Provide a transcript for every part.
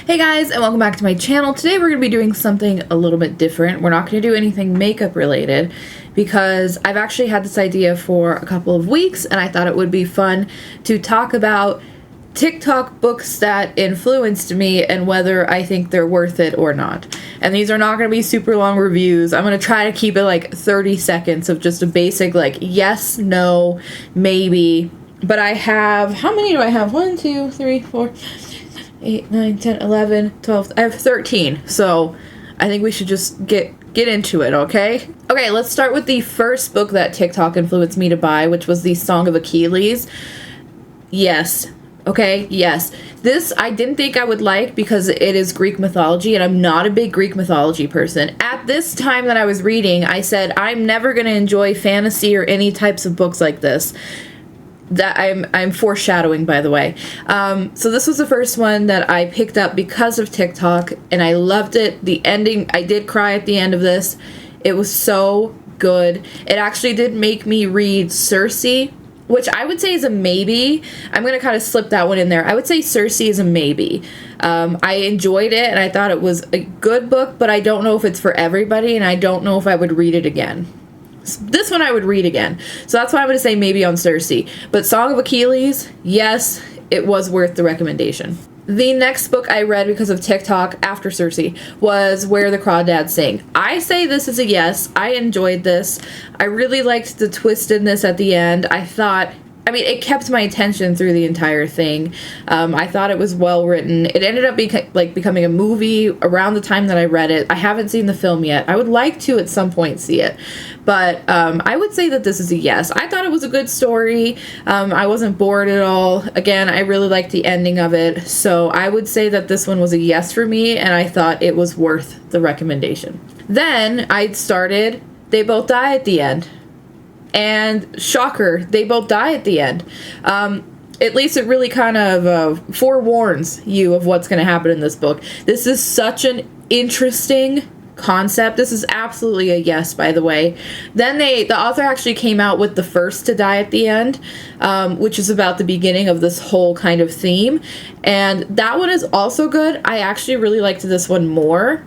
Hey guys, and welcome back to my channel. Today we're going to be doing something a little bit different. We're not going to do anything makeup related because I've actually had this idea for a couple of weeks and I thought it would be fun to talk about TikTok books that influenced me and whether I think they're worth it or not. And these are not going to be super long reviews. I'm going to try to keep it like 30 seconds of just a basic like yes, no, maybe. But I have, how many do I have? 1, 2, 3, 4, 8, 9, 10, 11, 12. I have 13. So I think we should just get into it, okay? Okay, let's start with the first book that TikTok influenced me to buy, which was the Song of Achilles. Yes. Okay, yes. This I didn't think I would like because it is Greek mythology, and I'm not a big Greek mythology person. At this time that I was reading, I said, I'm never going to enjoy fantasy or any types of books like this. That I'm foreshadowing, by the way. So this was the first one that I picked up because of TikTok, and I loved it. The ending, I did cry at the end of this. It was so good. It actually did make me read Circe, which I would say is a maybe. I'm going to kind of slip that one in there. I would say Circe is a maybe. I enjoyed it, and I thought it was a good book, but I don't know if it's for everybody, and I don't know if I would read it again. This one I would read again. So that's why I'm going to say maybe on Circe. But Song of Achilles, yes, it was worth the recommendation. The next book I read because of TikTok after Circe was Where the Crawdads Sing. I say this is a yes. I enjoyed this. I really liked the twist in this at the end. It kept my attention through the entire thing. I thought it was well written. It ended up becoming a movie around the time that I read it. I haven't seen the film yet. I would like to at some point see it. But I would say that this is a yes. I thought it was a good story. I wasn't bored at all. Again, I really liked the ending of it. So I would say that this one was a yes for me, and I thought it was worth the recommendation. Then I started They Both Die at the End. And shocker, they both die at the end. At least it really kind of forewarns you of what's going to happen in this book. This is such an interesting concept. This is absolutely a yes, by the way. Then the author actually came out with the first to die at the end, which is about the beginning of this whole kind of theme. And that one is also good. I actually really liked this one more.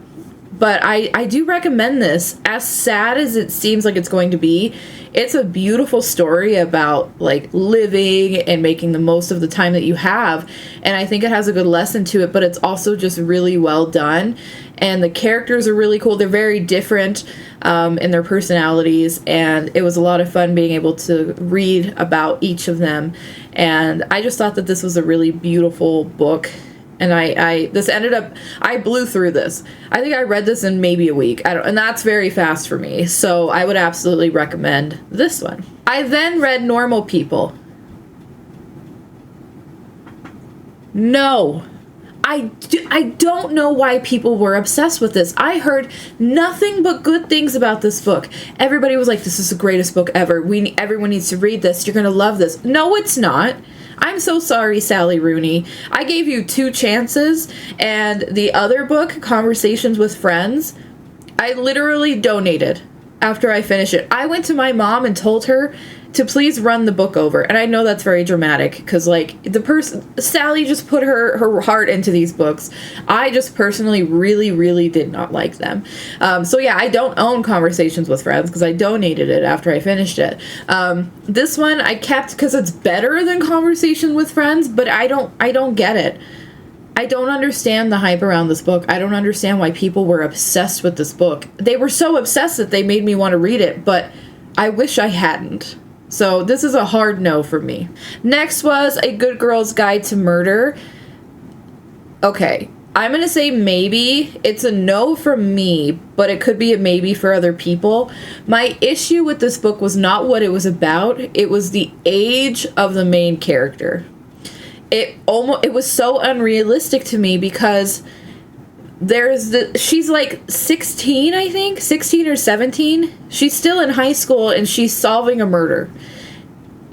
But I do recommend this. As sad as it seems like it's going to be, it's a beautiful story about like living and making the most of the time that you have. And I think it has a good lesson to it, but it's also just really well done. And the characters are really cool. They're very different in their personalities. And it was a lot of fun being able to read about each of them. And I just thought that this was a really beautiful book. And I blew through this. I think I read this in maybe a week. And that's very fast for me. So I would absolutely recommend this one. I then read Normal People. No. I don't know why people were obsessed with this. I heard nothing but good things about this book. Everybody was like, this is the greatest book ever. Everyone needs to read this. You're going to love this. No, it's not. I'm so sorry, Sally Rooney. I gave you 2 chances, and the other book, Conversations with Friends, I literally donated after I finished it. I went to my mom and told her to please run the book over. And I know that's very dramatic because, like, Sally just put her heart into these books. I just personally really, really did not like them. So yeah, I don't own Conversations with Friends because I donated it after I finished it. This one I kept because it's better than Conversation with Friends, but I don't get it. I don't understand the hype around this book. I don't understand why people were obsessed with this book. They were so obsessed that they made me want to read it, but I wish I hadn't. So this is a hard no for me. Next was A Good Girl's Guide to Murder. Okay, I'm going to say maybe. It's a no from me, but it could be a maybe for other people. My issue with this book was not what it was about. It was the age of the main character. It was so unrealistic to me because she's like 16, I think, 16 or 17. She's still in high school and she's solving a murder.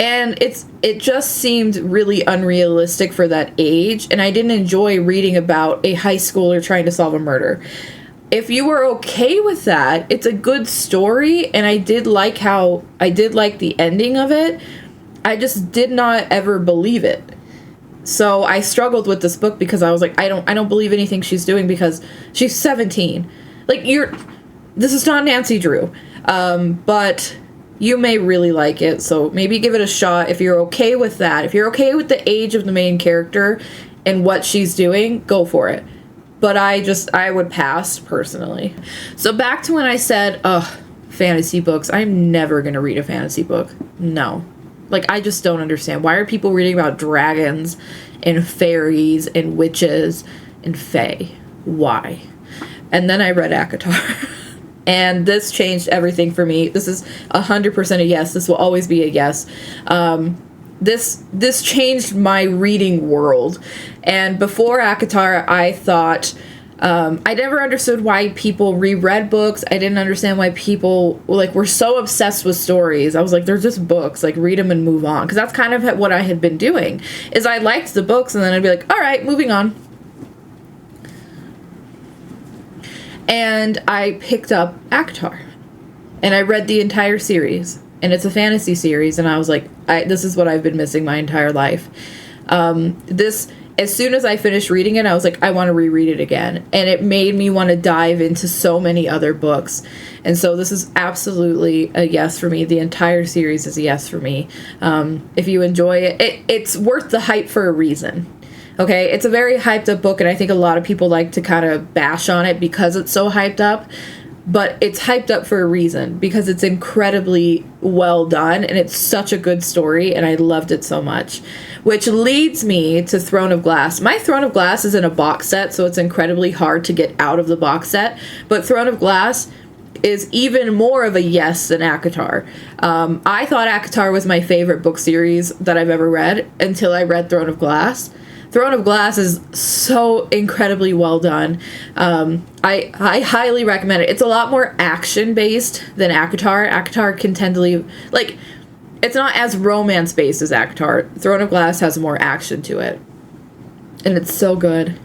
And it just seemed really unrealistic for that age, and I didn't enjoy reading about a high schooler trying to solve a murder. If you were okay with that, it's a good story, and I did like the ending of it. I just did not ever believe it. So I struggled with this book because I was like, I don't believe anything she's doing because she's 17. Like, this is not Nancy Drew. But you may really like it, so maybe give it a shot if you're okay with that. If you're okay with the age of the main character and what she's doing, go for it. But I would pass, personally. So back to when I said, fantasy books. I'm never going to read a fantasy book. No. Like, I just don't understand. Why are people reading about dragons and fairies and witches and fae? Why? And then I read ACOTAR. And this changed everything for me. This is 100% a yes. This will always be a yes. This changed my reading world. And before ACOTAR, I thought... I never understood why people reread books. I didn't understand why people, like, were so obsessed with stories. I was like, they're just books. Like, read them and move on. Because that's kind of what I had been doing. Is I liked the books, and then I'd be like, all right, moving on. And I picked up ACOTAR. And I read the entire series. And it's a fantasy series. And I was like, this is what I've been missing my entire life. As soon as I finished reading it, I was like, I want to reread it again. And it made me want to dive into so many other books. And so this is absolutely a yes for me. The entire series is a yes for me. If you enjoy it, it's worth the hype for a reason. Okay, it's a very hyped up book, and I think a lot of people like to kind of bash on it because it's so hyped up. But it's hyped up for a reason, because it's incredibly well done, and it's such a good story, and I loved it so much. Which leads me to Throne of Glass. My Throne of Glass is in a box set, so it's incredibly hard to get out of the box set. But Throne of Glass is even more of a yes than ACOTAR. I thought ACOTAR was my favorite book series that I've ever read until I read Throne of Glass. Throne of Glass is so incredibly well done. I highly recommend it. It's a lot more action-based than ACOTAR. ACOTAR can tend to leave... Like, it's not as romance-based as ACOTAR. Throne of Glass has more action to it. And it's so good.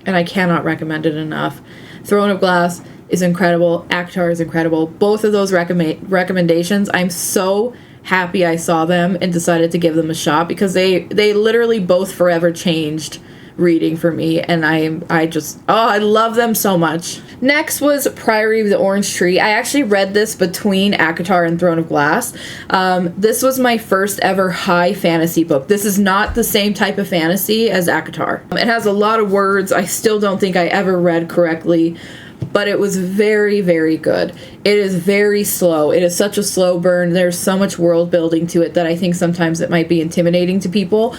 And I cannot recommend it enough. Throne of Glass is incredible. ACOTAR is incredible. Both of those recommendations, I'm so happy I saw them and decided to give them a shot, because they literally both forever changed reading for me, and I love them so much. Next was Priory of the Orange Tree. I actually read this between ACOTAR and Throne of Glass. This was my first ever high fantasy book. This is not the same type of fantasy as ACOTAR. It has a lot of words I still don't think I ever read correctly, but it was very, very good. It is very slow. It is such a slow burn. There's so much world building to it that I think sometimes it might be intimidating to people.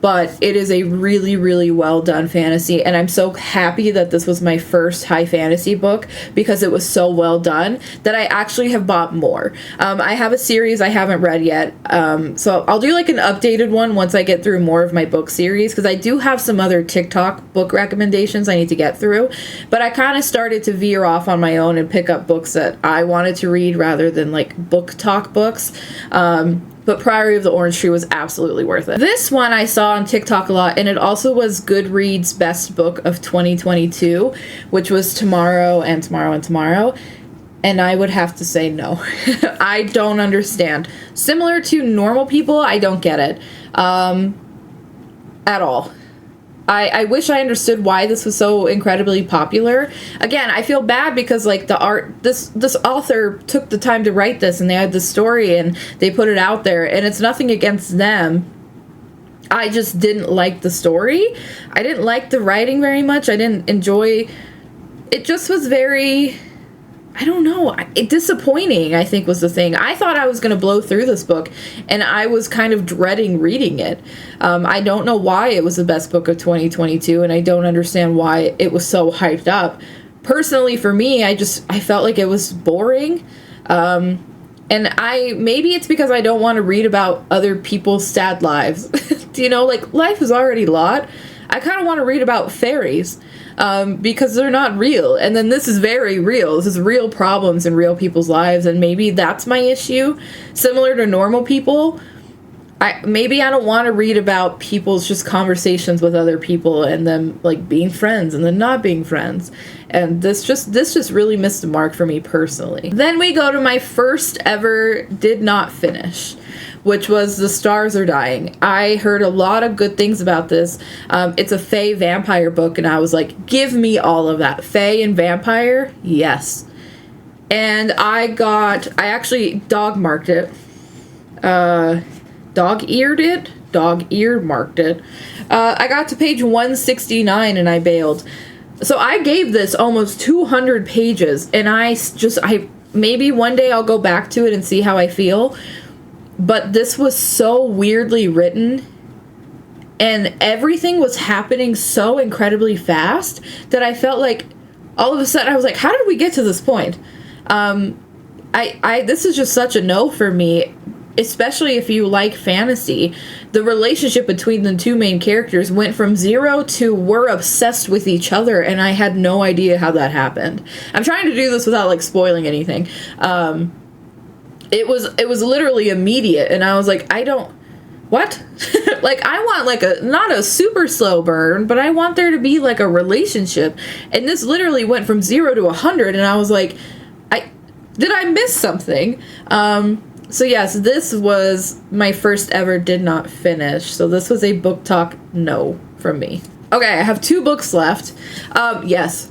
But it is a really, really well done fantasy, and I'm so happy that this was my first high fantasy book, because it was so well done that I actually have bought more. I have a series I haven't read yet, so I'll do like an updated one once I get through more of my book series, because I do have some other TikTok book recommendations I need to get through, but I kind of started to veer off on my own and pick up books that I wanted to read rather than like Booktok books. But Priory of the Orange Tree was absolutely worth it. This one I saw on TikTok a lot, and it also was Goodreads' best book of 2022, which was Tomorrow and Tomorrow and Tomorrow. And I would have to say no. I don't understand. Similar to normal people, I don't get it. At all. I wish I understood why this was so incredibly popular. Again, I feel bad because like this author took the time to write this, and they had the story and they put it out there, and it's nothing against them. I just didn't like the story. I didn't like the writing very much. I didn't enjoy it. Just was very, I don't know, disappointing, I think was the thing. I thought I was going to blow through this book, and I was kind of dreading reading it. I don't know why it was the best book of 2022, and I don't understand why it was so hyped up. Personally, for me, I felt like it was boring. And maybe it's because I don't want to read about other people's sad lives. You know, like, life is already a lot. I kind of want to read about fairies. Because they're not real. And then this is very real. This is real problems in real people's lives, and maybe that's my issue. Similar to normal people, maybe I don't want to read about people's just conversations with other people and them like being friends and then not being friends. And this just really missed the mark for me personally. Then we go to my first ever did not finish, which was The Stars Are Dying. I heard a lot of good things about this. It's a fae vampire book, and I was like, give me all of that. Fae and vampire? Yes. And I actually dog-marked it. Dog-eared marked it. I got to page 169 and I bailed. So I gave this almost 200 pages, and I maybe one day I'll go back to it and see how I feel. But this was so weirdly written, and everything was happening so incredibly fast that I felt like all of a sudden I was like, how did we get to this point? This is just such a no for me, especially if you like fantasy. The relationship between the two main characters went from 0 to we're obsessed with each other, and I had no idea how that happened. I'm trying to do this without like spoiling anything. It was literally immediate, and I was like, what? Like, I want like not a super slow burn, but I want there to be like a relationship. And this literally went from 0 to 100, and I was like, did I miss something? So yes, this was my first ever did not finish. So this was a book talk no from me. Okay, I have 2 books left. Yes.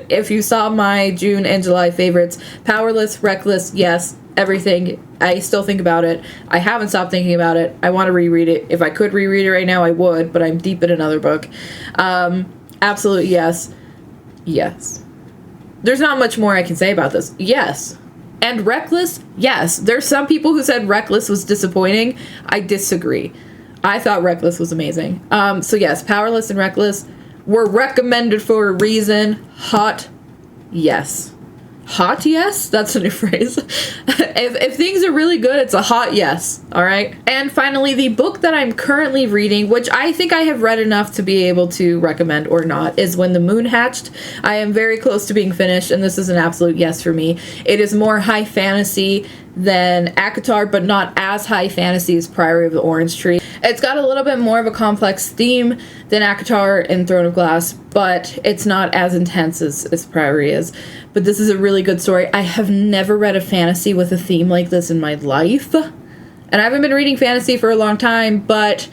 If you saw my June and July favorites, Powerless, Reckless, yes, everything. I still think about it. I haven't stopped thinking about it. I want to reread it. If I could reread it right now, I would, but I'm deep in another book. Absolute yes. Yes. There's not much more I can say about this. Yes. And Reckless, yes. There's some people who said Reckless was disappointing. I disagree. I thought Reckless was amazing. So yes, Powerless and Reckless were recommended for a reason. Hot, yes. Hot yes? That's a new phrase. If things are really good, it's a hot yes. All right. And finally, the book that I'm currently reading, which I think I have read enough to be able to recommend or not, is When the Moon Hatched. I am very close to being finished, and this is an absolute yes for me. It is more high fantasy than ACOTAR, but not as high fantasy as Priory of the Orange Tree. It's got a little bit more of a complex theme than ACOTAR and Throne of Glass, but it's not as intense as Priory is. But this is a really good story. I have never read a fantasy with a theme like this in my life. And I haven't been reading fantasy for a long time, but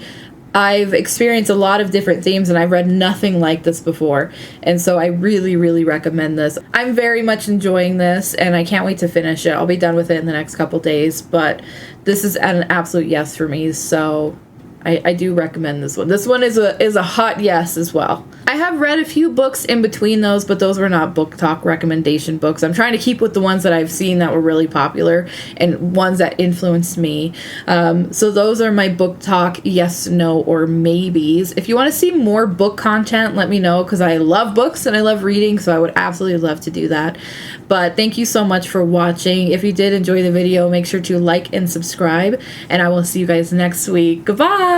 I've experienced a lot of different themes, and I've read nothing like this before. And so I really, really recommend this. I'm very much enjoying this, and I can't wait to finish it. I'll be done with it in the next couple days, but this is an absolute yes for me, so I do recommend this one. This one is a hot yes as well. I have read a few books in between those, but those were not book talk recommendation books. I'm trying to keep with the ones that I've seen that were really popular and ones that influenced me. So those are my book talk yes, no, or maybes. If you want to see more book content, let me know, because I love books and I love reading, so I would absolutely love to do that. But thank you so much for watching. If you did enjoy the video, make sure to like and subscribe, and I will see you guys next week. Goodbye!